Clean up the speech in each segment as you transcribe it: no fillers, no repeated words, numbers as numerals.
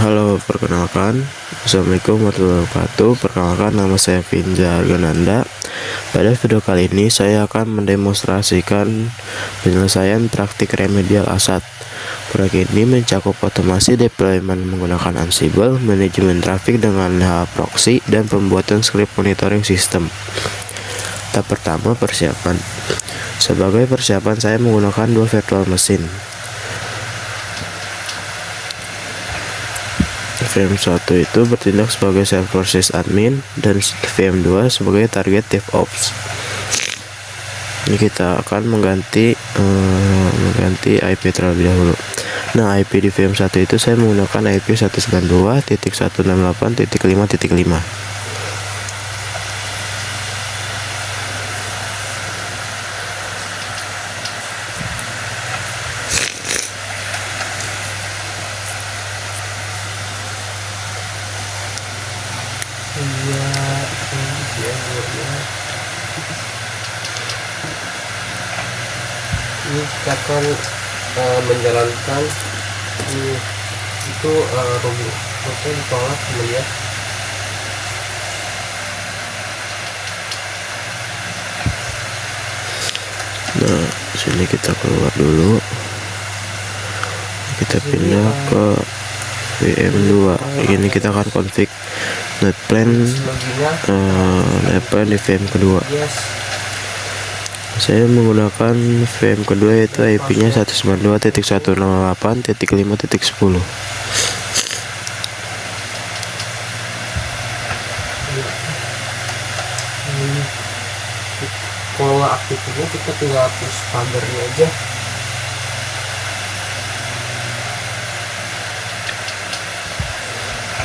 Halo, perkenalkan, Assalamualaikum warahmatullahi wabarakatuh. Perkenalkan, nama saya Vinja Argananda. Pada video kali ini saya akan mendemonstrasikan penyelesaian praktik remedial ASAT. Proyek ini mencakup otomasi deployment menggunakan Ansible, manajemen traffic dengan proxy, dan pembuatan script monitoring sistem. Tahap pertama, persiapan. Sebagai persiapan, saya menggunakan dua virtual machine. VM1 itu bertindak sebagai server sysadmin dan VM2 sebagai target DevOps. Ini kita akan mengganti IP terlebih dahulu. Nah, IP di VM1 itu saya menggunakan IP 192.168.5.5. Ini kita akan menjalankan itu robotnya ditolak kemudian Nah, sini kita keluar dulu, kita pindah ke VM2. Ini kita akan config netplan di VM kedua. Saya menggunakan VM kedua yaitu IP-nya 192.168.5.10. Kalau aktifnya kita tinggal hapus pagarnya aja.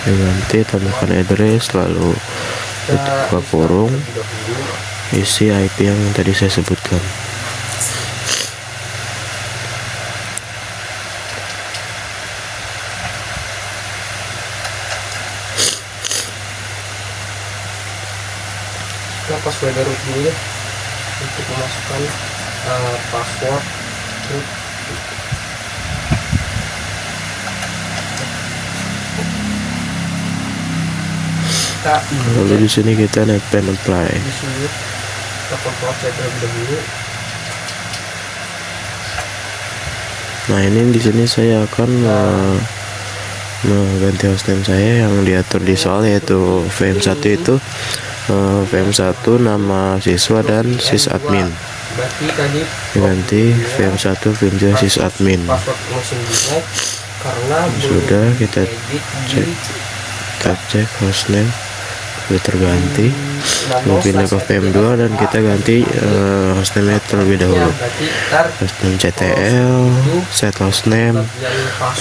Nanti tambahkan address, lalu buka kurung, isi IP yang tadi saya sebutkan. Kita password root dulu ya untuk memasukkan password root. Lalu di sini kita netplan apply. Di sini kita kontrol terlebih dahulu. Nah, ini di sini saya akan mengganti hostname saya yang diatur di soal, yaitu VM1 itu VM1 nama siswa dan sysadmin. Berarti tadi Diganti VM1 Vinja sysadmin. Sudah, kita cek hostname sudah terganti. Pindah ke VM2 dan kita ganti hostname terlebih dahulu. Hostname CTL, set hostname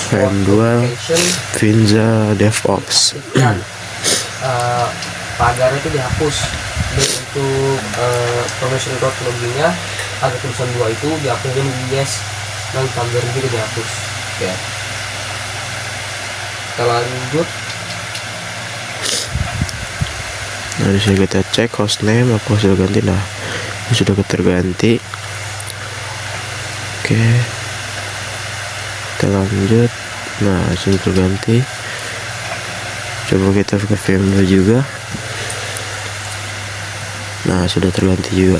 VM2 Vinja DevOps. Pagar itu dihapus, dan untuk permission code loginnya ada tulisan 2 itu dihapus dengan yes, dan pagar juga dihapus. Oke, kita lanjut. Nah, di sini kita cek hostname apa sudah ganti. Nah, ini sudah terganti. Oke, kita lanjut. Nah, sudah terganti. Coba kita ke VM2 juga. Nah, sudah terganti juga.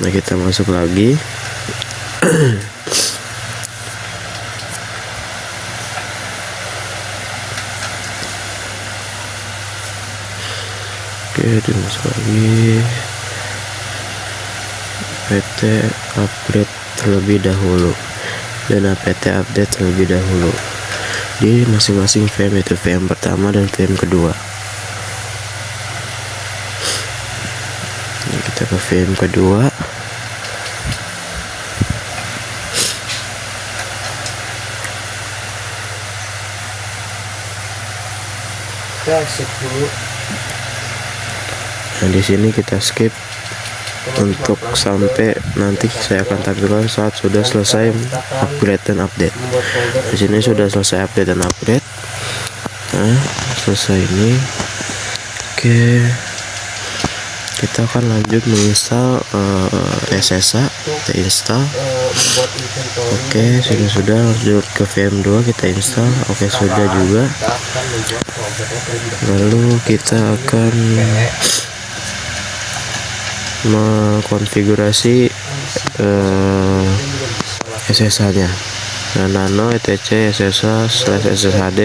Nah, kita masuk lagi. Oke, dimasuk lagi. apt upgrade terlebih dahulu dan apt update terlebih dahulu di masing-masing VM, itu VM pertama dan VM kedua. Nah, kita ke VM kedua. Kita skip dulu. Nah, di sini kita skip untuk sampai nanti saya akan tampilkan saat sudah selesai upgrade dan update. Di sini sudah selesai update dan upgrade. Nah, selesai ini. Oke, kita akan lanjut menginstal SSH. Kita install. Membuat inventory. Oke, sudah lanjut ke VM2 kita install. Oke, sudah juga. Kita akan membuat foldernya terlebih dahulu. Lalu kita akan mengkonfigurasi SSH-nya. Nano etc SSH /sshd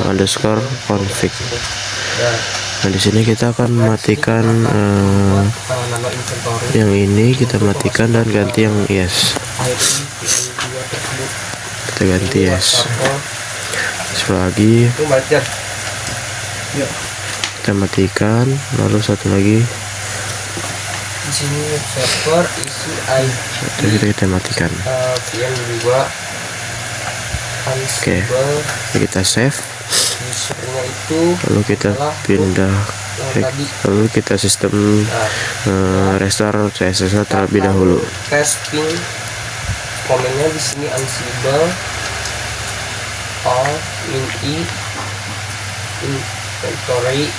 underscore config. Nah, di sini kita akan mematikan Nano inventory. yang ini, kita matikan dan ganti yang yes. Kita ganti yes. Terus lagi Itu baca. Yuk. kita matikan, lalu satu lagi Di sini server isi IP kita matikan. VM2 Oke, kita save, usernya itu lalu kita pindah lalu kita sistem restart SSH terlebih dahulu. testing komennya di sini ansible all in inventory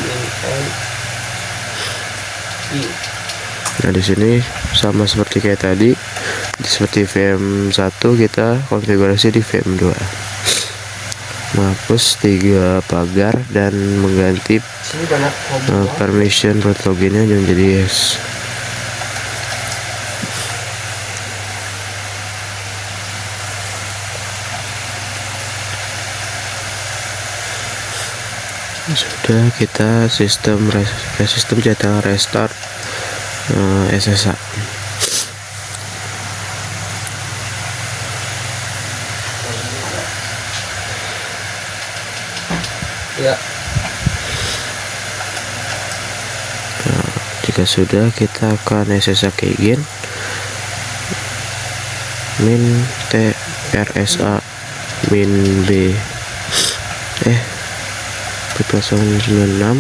in Nah, di sini sama seperti kayak tadi, seperti VM1 kita konfigurasi di VM2. Menghapus 3 pagar dan mengganti sini banyak permission root loginnya menjadi yes. Sudah, kita sistem cetak restart SSH. ya. Jika sudah, kita akan SSH keygen min t rsa min b p096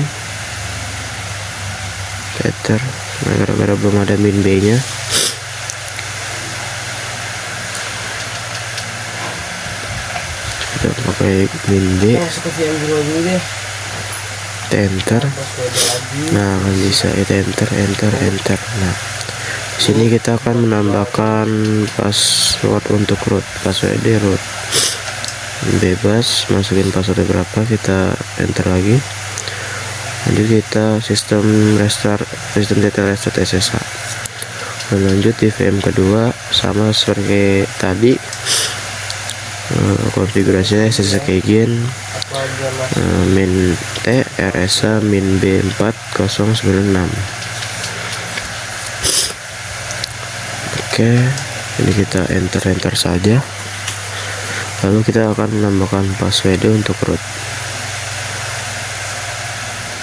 tether. Nah, gara-gara belum ada min b nya, kita pakai min b. Masuk ke VM dulu deh. Enter. Nah, kan bisa kita enter. Nah, di sini kita akan menambahkan password untuk root, password root bebas, masukin password berapa, kita enter lagi. Lanjut kita sistem data restart SSH. Lanjut di VM kedua sama seperti tadi, konfigurasi SSH keygen min t rsa min b 4096. Oke, ini kita enter saja. Lalu kita akan menambahkan password untuk root.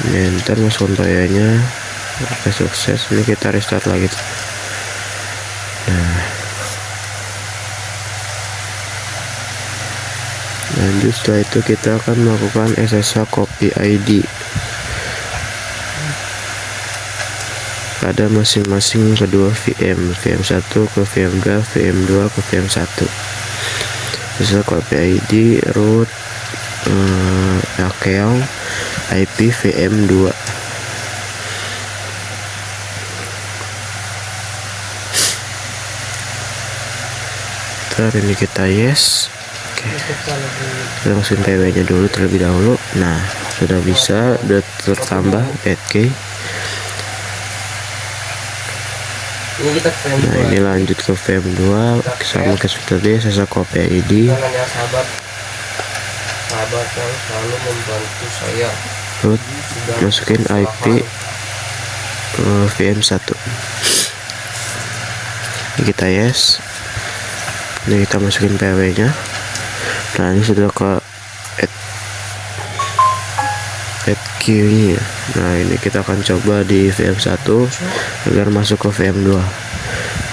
Enter, masukkan payanya. Oke, sukses. Ini kita restart lagi. Nah, lanjut setelah itu kita akan melakukan SSH copy ID pada masing-masing kedua VM1 ke VM2, VM2 ke VM1. SSH copy ID root account IP VM2. Ini kita yes. Oke, kita masukin PW nya dulu terlebih dahulu. Nah, sudah bisa, sudah tertambah add key. Nah, ini lanjut ke VM2 sama ke seperti SSH copy ID sahabat yang selalu membantu saya. root, masukin IP VM1. Ini kita yes. Ini kita masukin PW nya. Nah, ini sudah ke add queue nya. Nah, ini kita akan coba di VM1 agar masuk ke VM2.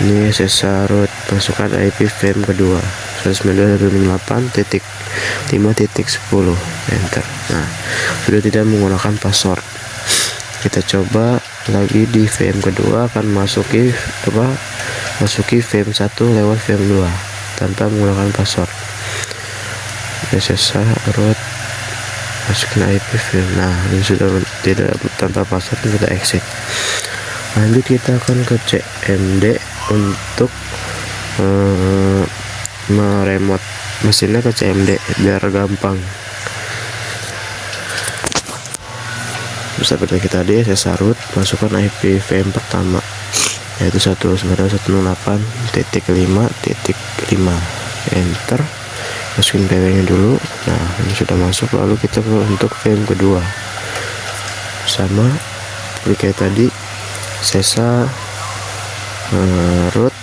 Ini SSH root, masukkan IP VM kedua 192.168.5.10, enter. Nah, sudah tidak menggunakan password. Kita coba lagi di VM kedua, akan masuki VM1 lewat VM2 tanpa menggunakan password. SSH root masukin IP file. Nah, ini sudah tidak tanpa password, kita exit. Lanjut kita akan ke CMD untuk meremote mesinnya ke CMD biar gampang. Seperti tadi saya root, masukkan IP VM pertama yaitu 192.168.5.5, enter, masukin PW nya dulu. Nah, ini sudah masuk. Lalu kita untuk VM kedua sama seperti kayak tadi, sesa root,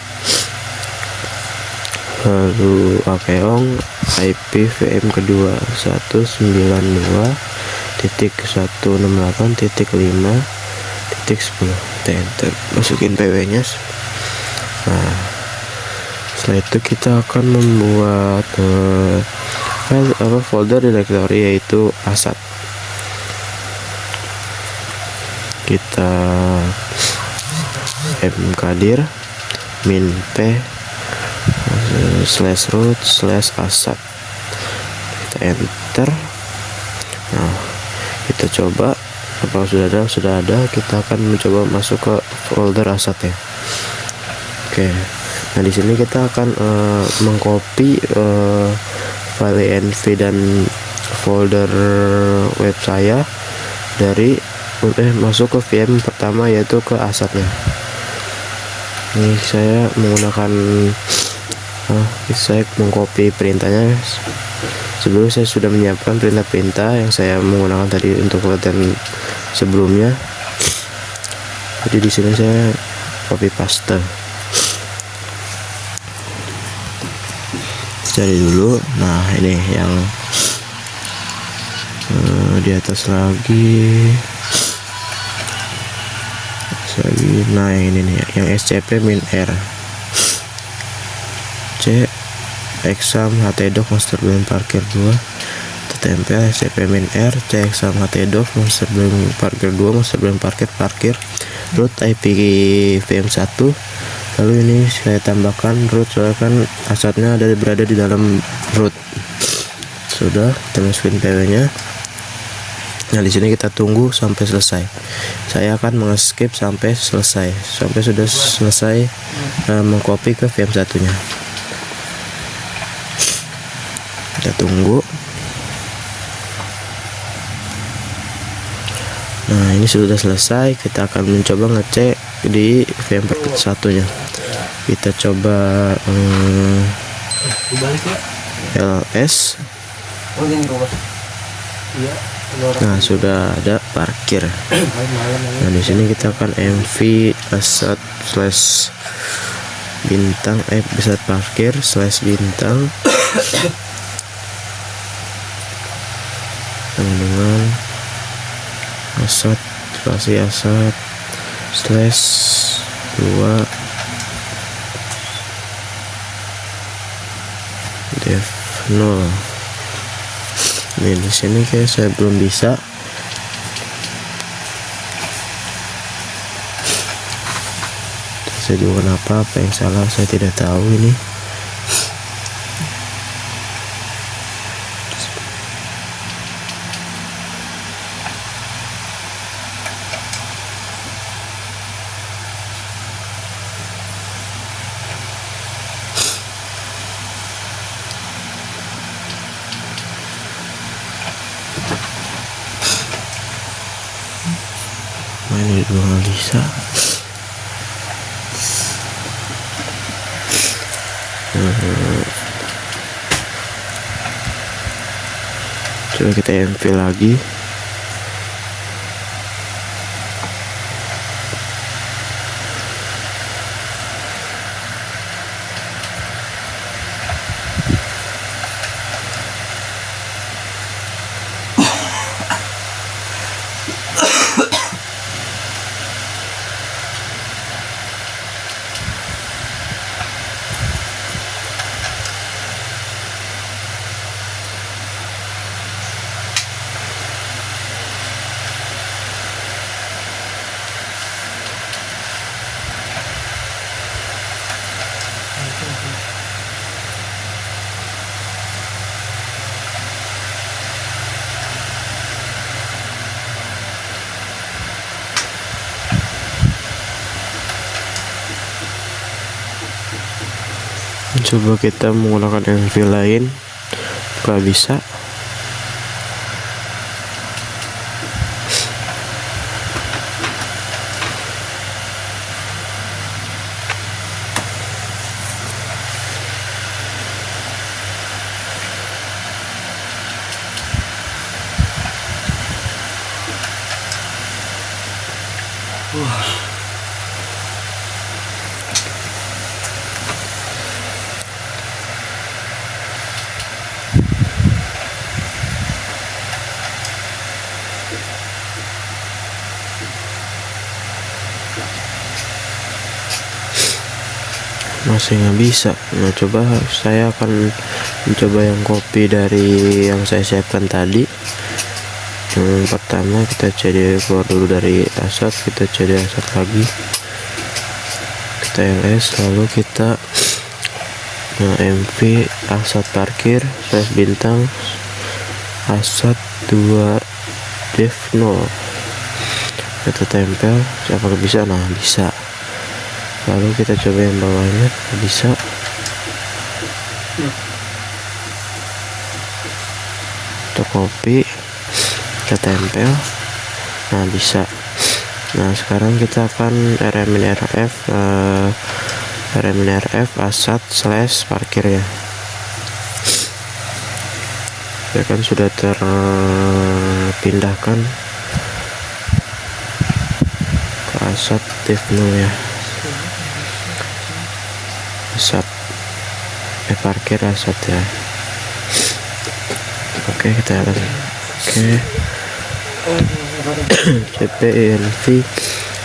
lalu akeong IP VM kedua 192.168.5.10, enter, masukin PW nya. Nah, setelah itu kita akan membuat folder directory yaitu asat. Kita mkdir min p /root /asat, kita enter. Nah, kita coba apa sudah ada, kita akan mencoba masuk ke folder asat ya. Oke, nah di sini kita akan mengcopy file env dan folder web saya dari masuk ke VM pertama yaitu ke asatnya. Ini saya menggunakan saya mengcopy perintahnya. Sebelumnya saya sudah menyiapkan perintah yang saya menggunakan tadi untuk latihan sebelumnya. Jadi di sini saya copy paste. Cari dulu. Nah, ini yang di atas lagi. Nah, ini nih yang scp min r c exam htdoc master blend parkir 2 tempel scp min r c exam htdoc master blend parkir 2 master blend parkir root IP VM1. Lalu ini saya tambahkan root soalnya kan asatnya berada di dalam root. Sudah, kita masukin PW nya. Nah, di sini kita tunggu sampai selesai. Saya akan mengeskip sampai selesai, sampai sudah selesai mengcopy ke VM1 nya. Kita tunggu. Nah, ini sudah selesai. Kita akan mencoba ngecek di VM1 nya. Kita coba ls. Nah, sudah ada parkir. Nah, di sini kita akan mv asat /bintang bisa parkir /bintang dengan asat spasi asat /2 dev 0. Nih, di sini kayak saya belum bisa. Saya juga kenapa apa yang salah saya tidak tahu ini. Ini juga nggak bisa. Coba kita MV lagi. Coba kita menggunakan MV lain, nggak bisa. Masih nggak bisa. Nah, coba saya akan mencoba yang copy dari yang saya siapkan tadi. Yang pertama kita cd keluar dulu dari asset, kita cd asset lagi, kita ls, lalu kita mv asset parkir slash bintang asset 2 dev 0, kita tempel. Apakah bisa? Nah, bisa. Lalu kita coba yang bawahnya, bisa. Kita copy, kita tempel. Nah, bisa. Nah, sekarang kita akan rmin rf asset slash parkir ya. Ya kan sudah terpindahkan ke asset dev 0 ya. Asset parkir asset ya. Oke, kita lihat. Oke. cp-env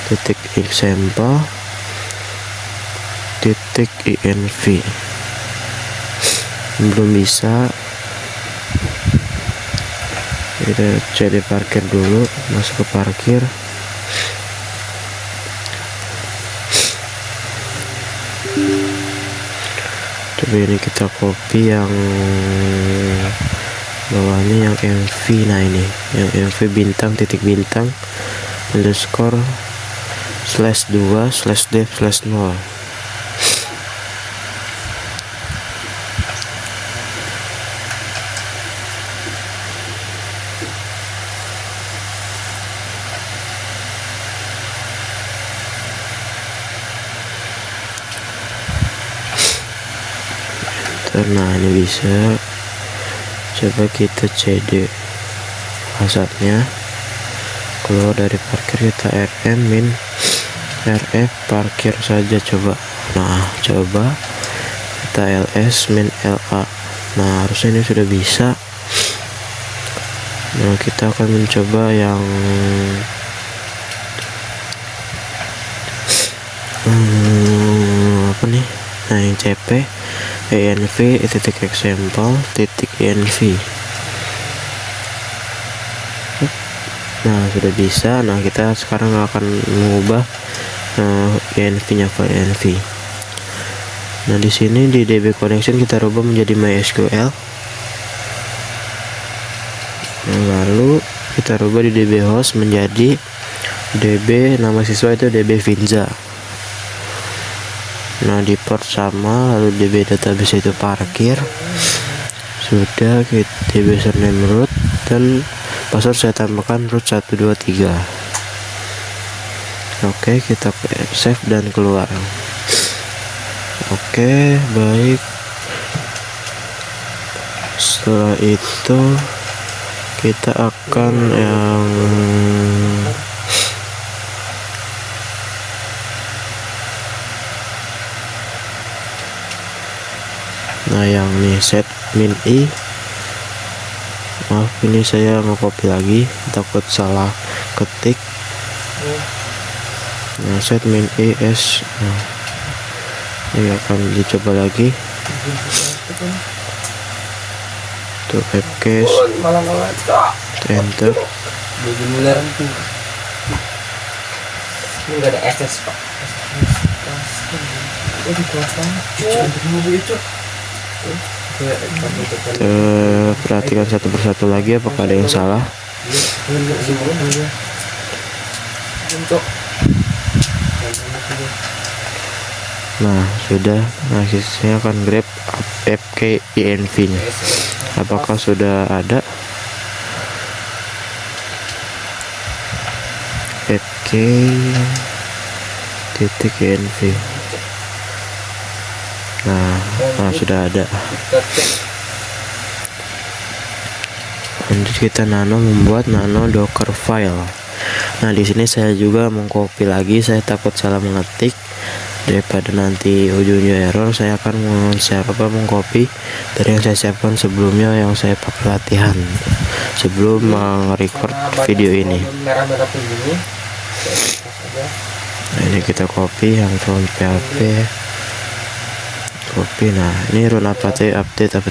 titik example titik env belum bisa. Kita cd parkir dulu, masuk ke parkir. Coba ini kita copy yang bawahnya, yang mv. Nah, ini yang mv bintang titik bintang underscore slash 2 slash dev slash 0. Nah, ini bisa. Coba kita cd asetnya, keluar dari parkir, kita rm min rf parkir saja. Coba. Nah, coba kita ls min la. Nah, harusnya ini sudah bisa. Nah, kita akan mencoba yang apa nih? Nah, yang cp env titik example titik env. Nah, sudah bisa. Nah, kita sekarang akan mengubah env nya ke env. Nah, di sini di db connection kita rubah menjadi mysql. Nah, lalu kita rubah di db host menjadi db nama siswa itu db Finza. Nah, di port sama, lalu db database itu parkir. Sudah, db username root dan password saya tambahkan root 123. Oke, kita save dan keluar. Oke, baik. Setelah itu kita akan yang yang nih set min i. Maaf, ini saya nge-copy lagi, takut salah ketik. Nah, set min i s. Nah, ini akan dicoba lagi. Tuh, webcase, enter. Ini nggak ada SS pak. Perhatikan satu persatu lagi, apakah ada yang salah. Nah sudah, nah saya akan grab fkenv nya. Apakah sudah ada fk.env? Nah sudah ada. Lanjut kita membuat nano docker file. Nah di sini saya juga mengcopy lagi, saya takut salah mengetik. Daripada nanti ujungnya error, saya akan mengcopy dari yang saya siapkan sebelumnya, yang saya pakai latihan sebelum merecord video ini. Nah ini kita copy yang from PHP, copy. Nah ini run apt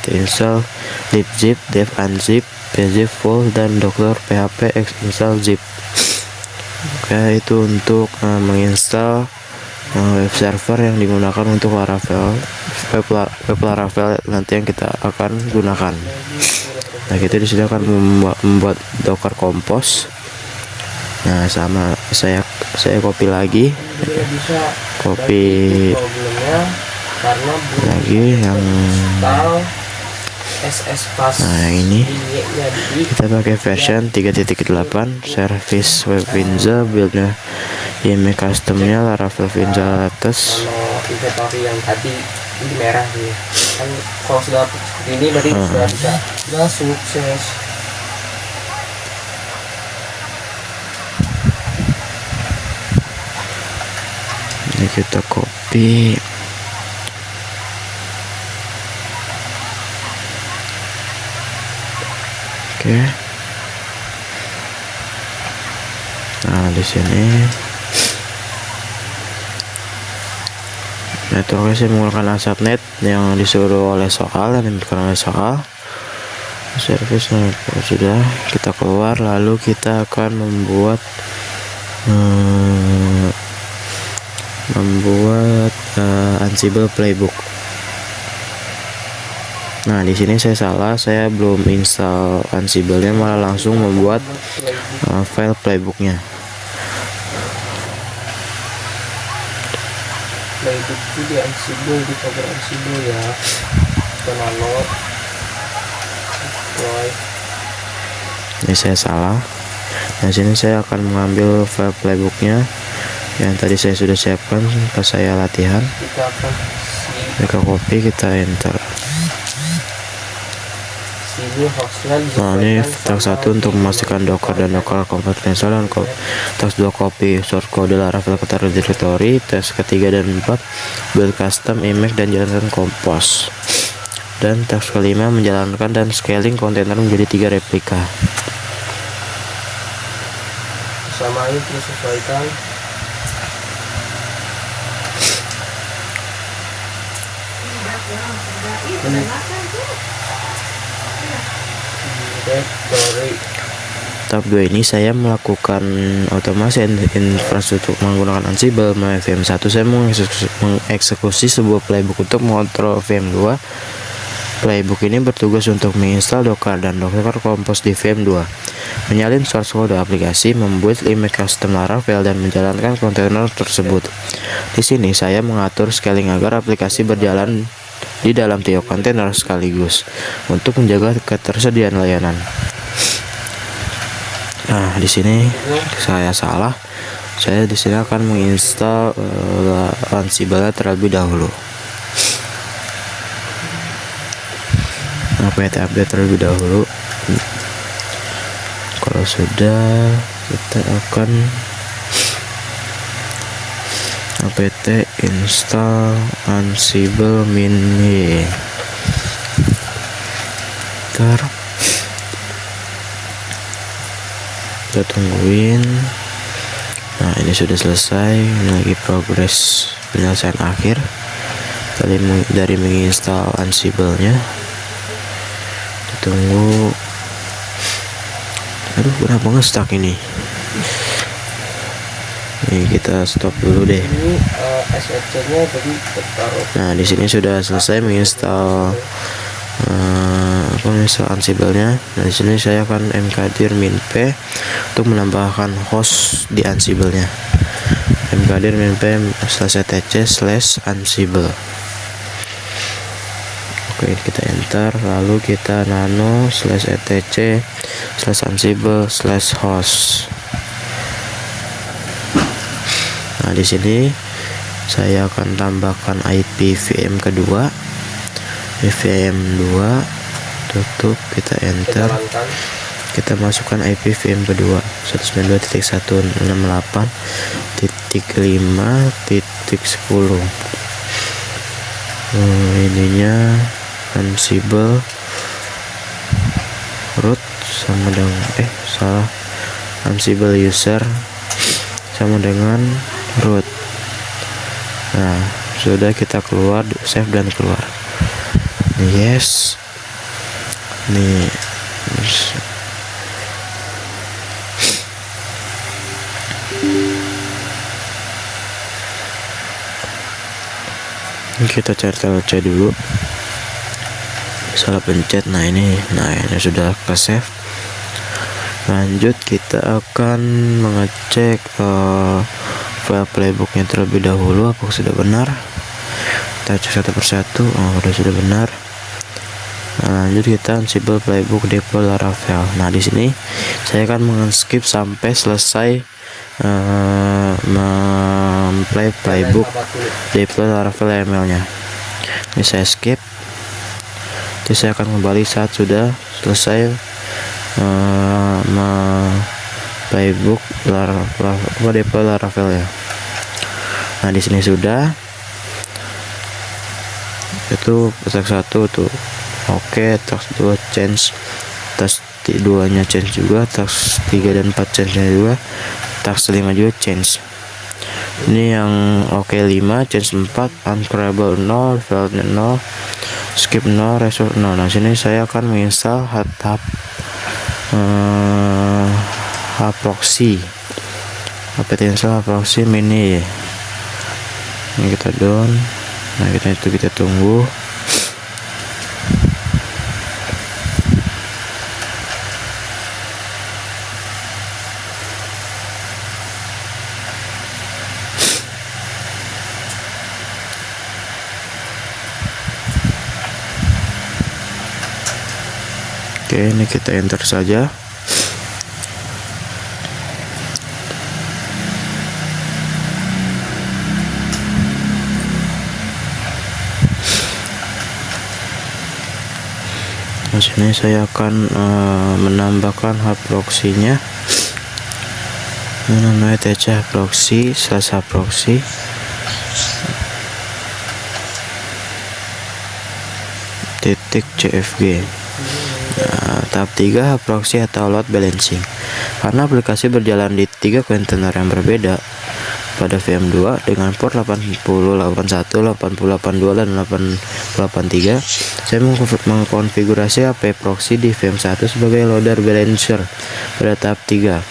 install libzip dev unzip pzip full dan docker php install zip. Oke, itu untuk menginstal web server yang digunakan untuk Laravel, web Laravel nanti yang kita akan gunakan. Nah kita di sini akan membuat docker compose. Nah sama saya copy lagi, lagi yang nah yang ini kita pakai version 3.8 service web Finza, buildnya IME customnya Laravel Finza Latest. Kalau yang tadi ini merah nih kan, kalau sudah seperti ini berarti sudah sukses. Ini kita copy. Oke. Nah di sini networknya saya menggunakan ASP.NET yang disuruh oleh soal dan diberikan oleh soal. Service sudah, kita keluar, lalu kita akan membuat Ansible playbook. Nah di sini saya salah, saya belum install Ansible-nya, malah langsung membuat file playbooknya. Playbook itu di Ansible, di program Ansible ya, nano. Ini saya salah. Nah sini saya akan mengambil file playbooknya yang tadi saya sudah siapkan pas saya latihan. Kita copy, kita enter. Nah ini task 1 untuk memastikan docker dan docker konfigurasi, dan task 2 copy source code Laravel ke target directory. Task ketiga dan 4 build custom image dan jalankan compose. Dan task kelima menjalankan dan scaling kontainer menjadi 3 replika. Sama ini disesuaikan. Tahap 2 ini saya melakukan otomasi infrastruktur menggunakan Ansible melalui VM1. Saya mengeksekusi sebuah playbook untuk mengontrol VM2. Playbook ini bertugas untuk menginstal Docker dan Docker Compose di VM2, menyalin source code aplikasi, membuat image custom Laravel, dan menjalankan kontainer tersebut. Di sini saya mengatur scaling agar aplikasi berjalan di dalam 3 kontainer sekaligus untuk menjaga ketersediaan layanan. Nah, di sini saya salah. Saya di sini akan menginstal Ansible terlebih dahulu. Apt update terlebih dahulu. Kalau sudah, kita akan apt install Ansible mini. Kita tungguin. Nah ini sudah selesai, ini lagi progres penyelesaian akhir dari menginstal Ansible-nya. Tunggu. Aduh, kenapa nge-stuck ini? Nih kita stop dulu deh. Nah di sini sudah selesai menginstal Ansible-nya. Nah di sini saya akan mkdir -p untuk menambahkan host di Ansible-nya. Mkdir -p /etc/ansible. Oke, kita enter, lalu kita nano /etc/ansible/host. Nah, di sini saya akan tambahkan IP VM kedua, VM 2, tutup, kita enter, kita masukkan IP VM kedua 192.168.5.10. ininya Ansible root sama dengan Ansible user sama dengan root. Nah, sudah, kita keluar, save dan keluar. Yes, nih kita cari TLC dulu, salah pencet. Nah ini sudah ke save. Lanjut, kita akan mengecek file playbooknya terlebih dahulu, apakah sudah benar. Kita cek satu persatu. Sudah benar. Nah, lanjut kita Ansible playbook deploy Laravel. Nah, di sini saya akan men-skip sampai selesai memplay playbook deploy Laravel YAML-nya. Ini saya skip. Jadi saya akan kembali saat sudah selesai playbook deploy Laravel ya. Nah, di sini sudah, itu task 1 tuh oke, task 2 change, task 2 nya change juga, task 3 dan 4 change nya juga, task 5 juga change. Ini yang oke 5, change 4, uncurable 0, failed 0, skip 0, resource 0. Nah, sini saya akan menginstal hproxy, apt install hproxy mini. Ini kita down. Nah, kita tunggu. Oke, ini kita enter saja. Di sini saya akan menambahkan hproxy-nya. Namanya tc hproxy/hproxy. .cfg. Nah, tahap 3 hproxy atau load balancing. Karena aplikasi berjalan di 3 kontainer yang berbeda pada VM2 dengan port 8081, 8082 dan 8083, saya mengkonfigurasi hproxy di VM1 sebagai loader balancer pada tahap 3.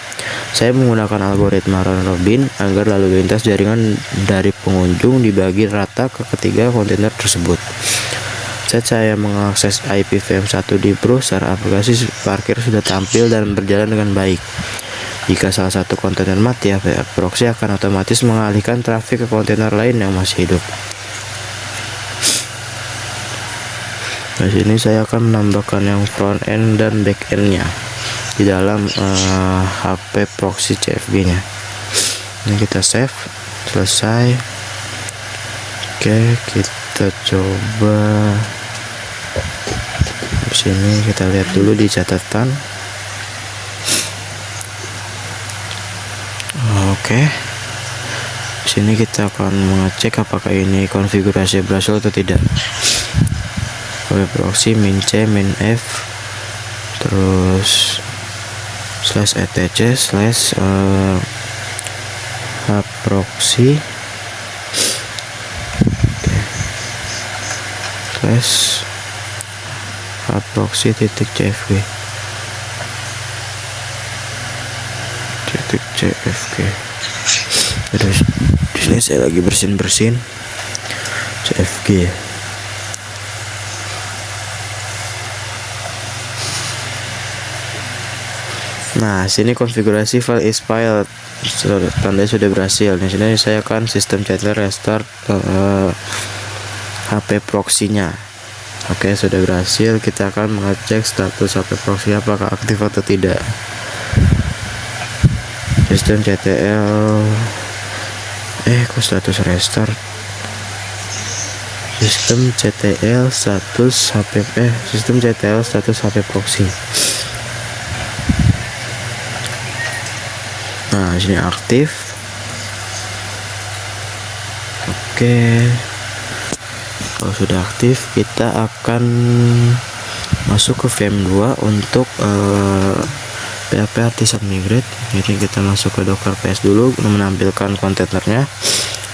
Saya menggunakan algoritma round robin agar lalu lintas jaringan dari pengunjung dibagi rata ke ketiga kontainer tersebut. Saat saya mengakses IP VM1 di browser, aplikasi parkir sudah tampil dan berjalan dengan baik. Jika salah satu kontainer mati, hproxy akan otomatis mengalihkan trafik ke kontainer lain yang masih hidup. Di sini saya akan menambahkan yang front end dan back end-nya di dalam hproxy CFG-nya. Ini kita save, selesai. Oke, kita coba. Di sini kita lihat dulu di catatan. Oke. Di sini kita akan mengecek apakah ini konfigurasi berhasil atau tidak. Hproxy min c min f terus /etc/hproxy hproxy.cfg. Terus di sini saya lagi bersin CFG. Nah, sini konfigurasi file is filed tanda sudah berhasil. Di sini saya akan sistem CTL restart HP proxy-nya. Oke, sudah berhasil. Kita akan mengecek status HP proxy apakah aktif atau tidak. Sistem CTL kok status restart. Sistem CTL status HP proxy. Nah, sini aktif. Oke. Kalau sudah aktif, kita akan masuk ke VM2 untuk PHP Artisan Migrate. Jadi kita masuk ke Docker PS dulu, menampilkan kontainernya.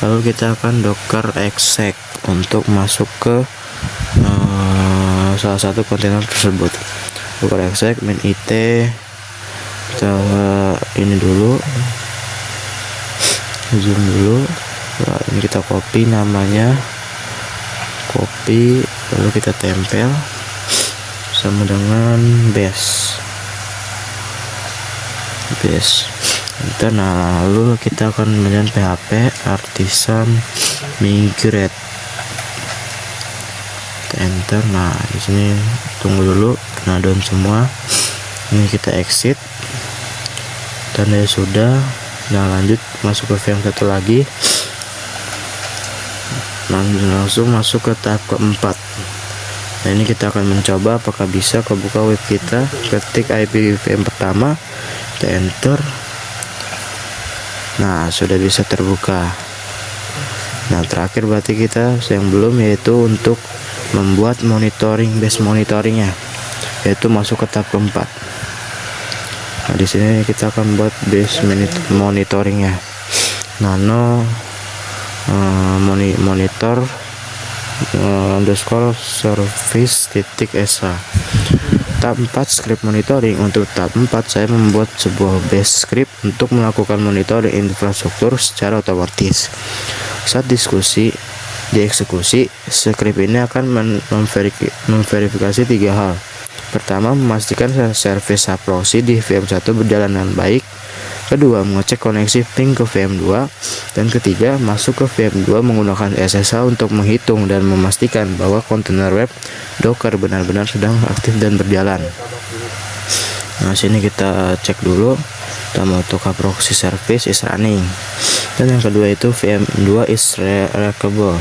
Lalu kita akan Docker exec untuk masuk ke salah satu kontainer tersebut. Docker exec min it. Kita ini dulu, zoom dulu. Nah, ini kita copy namanya, lalu kita tempel sama dengan base. Enter. Nah, lalu kita akan menyalakan PHP Artisan Migrate. Enter. Nah, di sini tunggu dulu, kena down semua. Ini kita exit. Tanda sudah. Nah, lanjut masuk ke VM1 lagi. Langsung masuk ke tahap keempat. Nah, ini kita akan mencoba apakah bisa kebuka web kita. Ketik IP VM pertama, kita enter. Nah, sudah bisa terbuka. Nah, terakhir berarti kita yang belum, yaitu untuk membuat base monitoringnya, yaitu masuk ke tahap keempat. Nah, di sini kita akan buat base monitoringnya, nano monitor underscore service titik sa. Tahap 4 script monitoring. Untuk tahap 4 saya membuat sebuah base script untuk melakukan monitoring infrastruktur secara otomatis. Saat dieksekusi, script ini akan memverifikasi 3 hal. Pertama, memastikan service proxy di VM1 berjalan dengan baik. Kedua, mengecek koneksi ping ke VM2. Dan ketiga, masuk ke VM2 menggunakan SSH untuk menghitung dan memastikan bahwa kontainer web Docker benar-benar sedang aktif dan berjalan. Nah, sini kita cek dulu. Pertama, untuk proxy service is running. Dan yang kedua itu VM2 is reachable.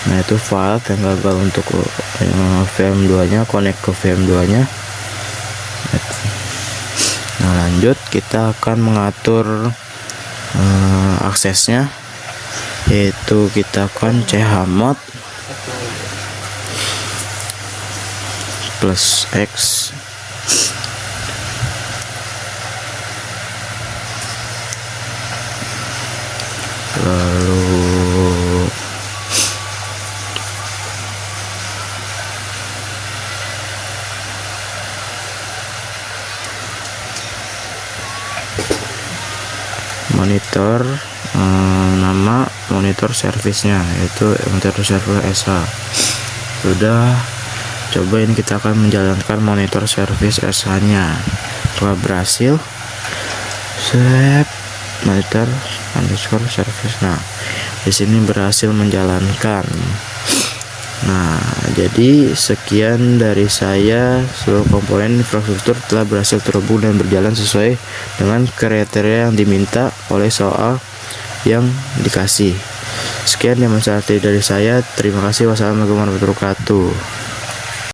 Nah, itu file yang gagal untuk VM2 nya, connect ke VM2 nya. Nah, lanjut kita akan mengatur aksesnya, yaitu kita akan chmod +x lalu monitor nama monitor service-nya, yaitu monitor server SA. Sudah, coba ini kita akan menjalankan monitor service SA nya. Setelah berhasil, save monitor underscore service. Nah, di sini berhasil menjalankan. Nah, jadi sekian dari saya. Seluruh komponen infrastruktur telah berhasil terhubung dan berjalan sesuai dengan kriteria yang diminta oleh soal yang dikasih. Sekian demonstrasi dari saya. Terima kasih. Wassalamualaikum warahmatullahi wabarakatuh.